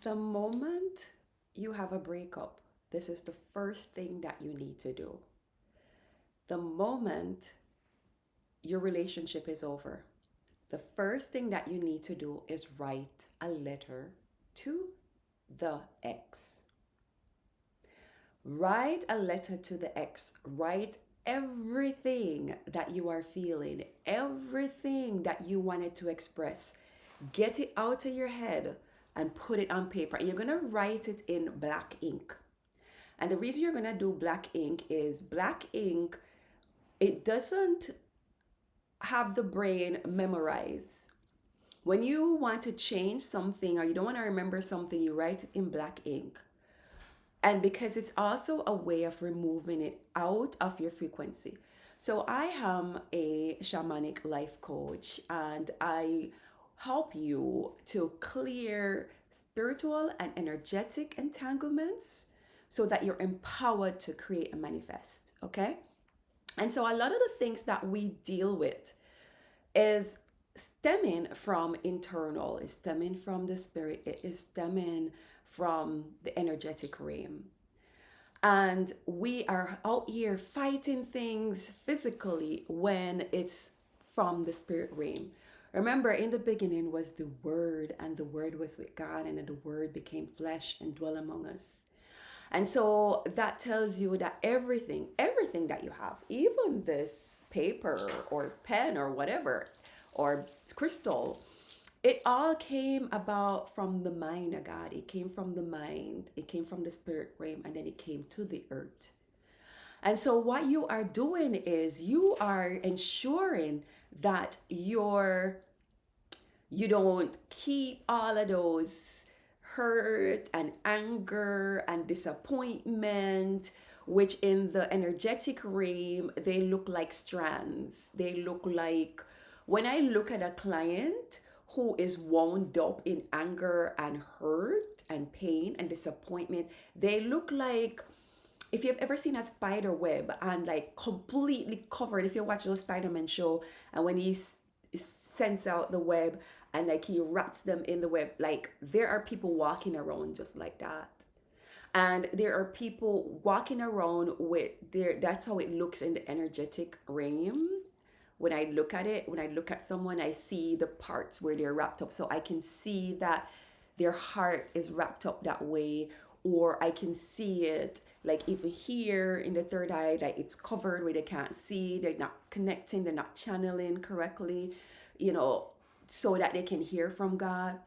The moment you have a breakup, this is the first thing that you need to do. The moment your relationship is over, the first thing that you need to do is write a letter to the ex. Write a letter to the ex. Write everything that you are feeling, everything that you wanted to express. Get it out of your head and put it on paper. You're going to write it in black ink. And the reason you're going to do black ink is black ink, it doesn't have the brain memorize. When you want to change something or you don't want to remember something, you write it in black ink. And because it's also a way of removing it out of your frequency. So I am a shamanic life coach and I help you to clear spiritual and energetic entanglements so that you're empowered to create and manifest. Okay. And so a lot of the things that we deal with is stemming from internal, is stemming from the spirit, it is stemming from the energetic realm. And we are out here fighting things physically when it's from the spirit realm. Remember, in the beginning was the Word, and the Word was with God, and the Word became flesh and dwelt among us. And so that tells you that everything that you have, even this paper or pen or whatever, or crystal, it all came about from the mind of God. It came from the mind, it came from the spirit realm, and then it came to the earth. And so what you are doing is you are ensuring that you don't keep all of those hurt and anger and disappointment, which in the energetic realm, they look like strands. They look like, when I look at a client who is wound up in anger and hurt and pain and disappointment, they look like, if you've ever seen a spider web and like completely covered, if you watch those Spider-Man show and when he sends out the web and like he wraps them in the web, like there are people walking around just like that. And there are people walking around with their, that's how it looks in the energetic realm. When I look at it, when I look at someone, I see the parts where they're wrapped up. So I can see that their heart is wrapped up that way, or I can see it like even here in the third eye, like it's covered where they can't see, they're not connecting, they're not channeling correctly, you know, so that they can hear from God.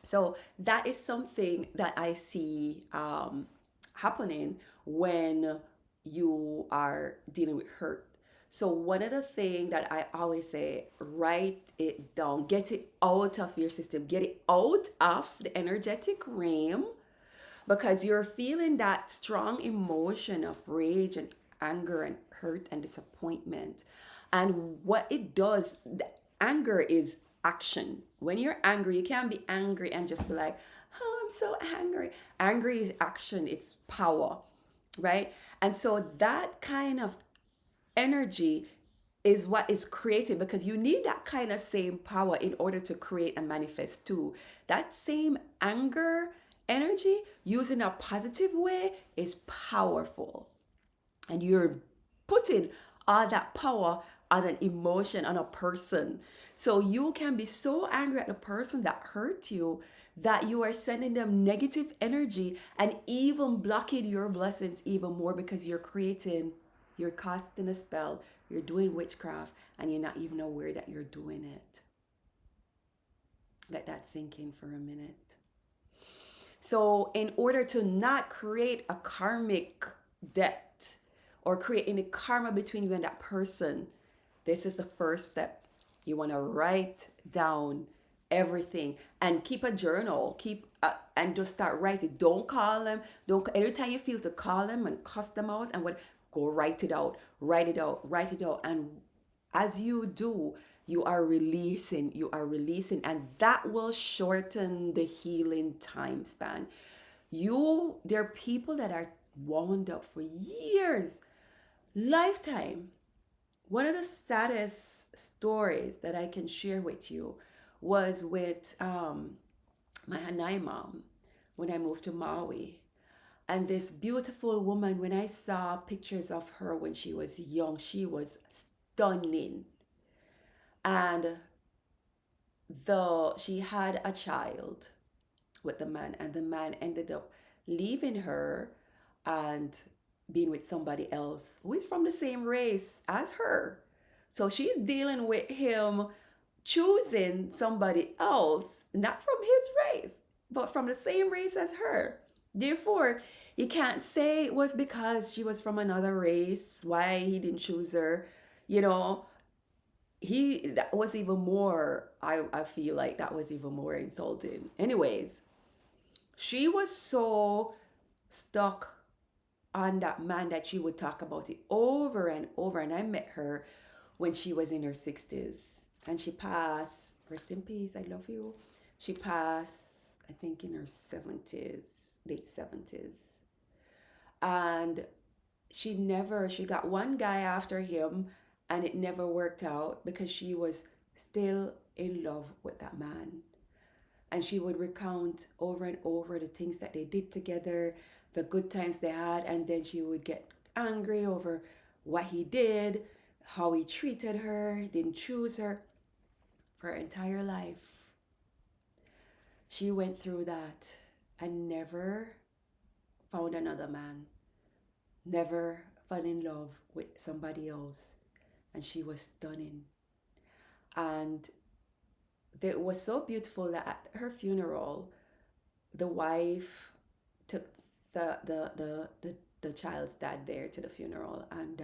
So that is something that I see happening when you are dealing with hurt. So one of the things that I always say, write it down, get it out of your system, get it out of the energetic realm, because you're feeling that strong emotion of rage and anger and hurt and disappointment. And what it does, the anger is action. When you're angry, you can't be angry and just be like, oh, I'm so angry. Angry is action, it's power, right? And so that kind of energy is what is created, because you need that kind of same power in order to create and manifest too. That same anger energy used in a positive way is powerful. And you're putting all that power on an emotion, on a person. So you can be so angry at the person that hurt you that you are sending them negative energy and even blocking your blessings even more, because you're casting a spell, you're doing witchcraft, and you're not even aware that you're doing it. Let that sink in for a minute. So, in order to not create a karmic debt or create any karma between you and that person, this is the first step. You want to write down everything and keep a journal. And just start writing. Don't call them. Don't every time you feel to call them and cuss them out and what, go write it out. Write it out. Write it out. And as you do, you are releasing, and that will shorten the healing time span. There are people that are wound up for years, lifetime. One of the saddest stories that I can share with you was with my Hanai mom. when I moved to Maui. And this beautiful woman, when I saw pictures of her when she was young, she was stunning. And she had a child with the man, and the man ended up leaving her and being with somebody else who is from the same race as her. So she's dealing with him choosing somebody else, not from his race, but from the same race as her. Therefore, you can't say it was because she was from another race why he didn't choose her. You know, that was even more, I feel like that was even more insulting. Anyways, she was so stuck on that man that she would talk about it over and over. And I met her when she was in her 60s. And she passed, rest in peace, I love you. She passed, I think, in her 70s, late 70s. And she got one guy after him, and it never worked out because she was still in love with that man. And she would recount over and over the things that they did together, the good times they had, and then she would get angry over what he did, how he treated her, he didn't choose her for her entire life. She went through that and never found another man, never fell in love with somebody else, and she was stunning. And it was so beautiful that at her funeral, the wife took the child's dad there to the funeral, and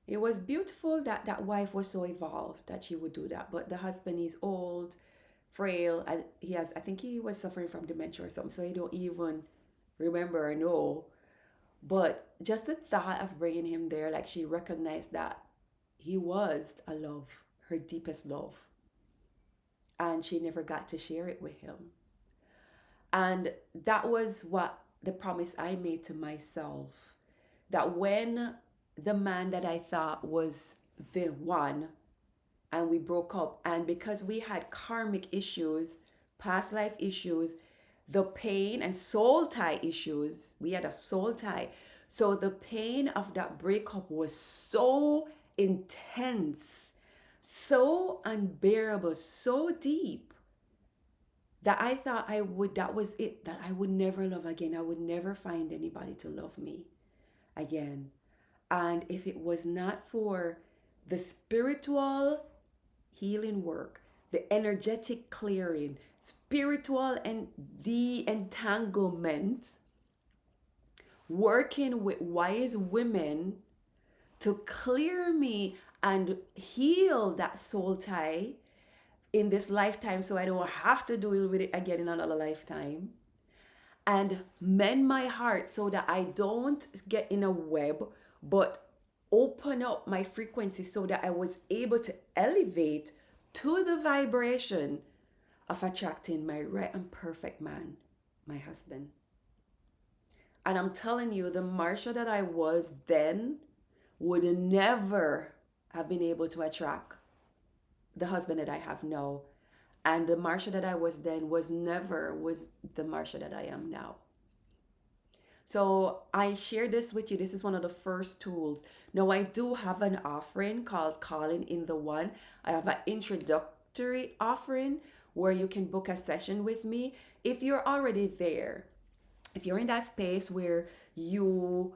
it was beautiful that that wife was so evolved that she would do that. But the husband is old, frail. I think he was suffering from dementia or something, so he don't even remember or know. But just the thought of bringing him there, like she recognized that he was a love, her deepest love, and she never got to share it with him. And that was what the promise I made to myself, that when the man that I thought was the one and we broke up, and because we had karmic issues, past life issues, the pain and soul tie issues, we had a soul tie. So the pain of that breakup was so intense, so unbearable, so deep that I thought that was it, that I would never love again. I would never find anybody to love me again. And if it was not for the spiritual healing work, the energetic clearing, spiritual and the entanglements, working with wise women to clear me and heal that soul tie in this lifetime so I don't have to deal with it again in another lifetime, and mend my heart so that I don't get in a web, but open up my frequency so that I was able to elevate to the vibration of attracting my right and perfect man, my husband. And I'm telling you, the Marsha that I was then would never have been able to attract the husband that I have now. And the Marsha that I was then was the Marsha that I am now. So I share this with you. This is one of the first tools. Now I do have an offering called Calling in the One. I have an introductory offering where you can book a session with me. If you're already there, if you're in that space where you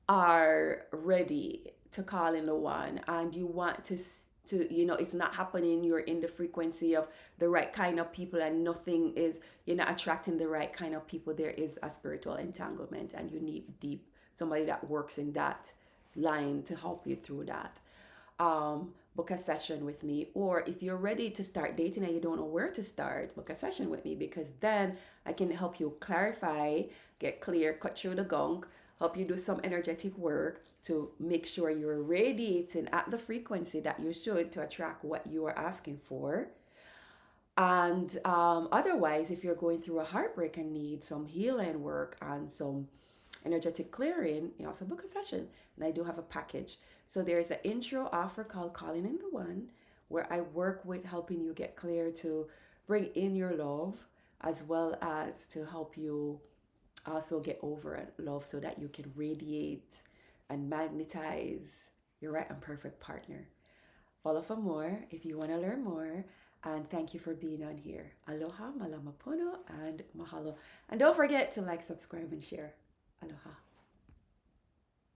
are ready to call in the one and you want to it's not happening, you're in the frequency of the right kind of people and nothing is, you're not attracting the right kind of people, there is a spiritual entanglement and you need somebody that works in that line to help you through that. Book a session with me. Or if you're ready to start dating and you don't know where to start, book a session with me, because then I can help you clarify, get clear, cut through the gunk, help you do some energetic work to make sure you're radiating at the frequency that you should to attract what you are asking for. And otherwise, if you're going through a heartbreak and need some healing work and some energetic clearing, you also book a session. And I do have a package. So there's an intro offer called Calling in the One, where I work with helping you get clear to bring in your love, as well as to help you also get over love so that you can radiate and magnetize your right and perfect partner. Follow for more if you want to learn more. And thank you for being on here. Aloha, malama pono, and mahalo. And don't forget to like, subscribe, and share. Aloha.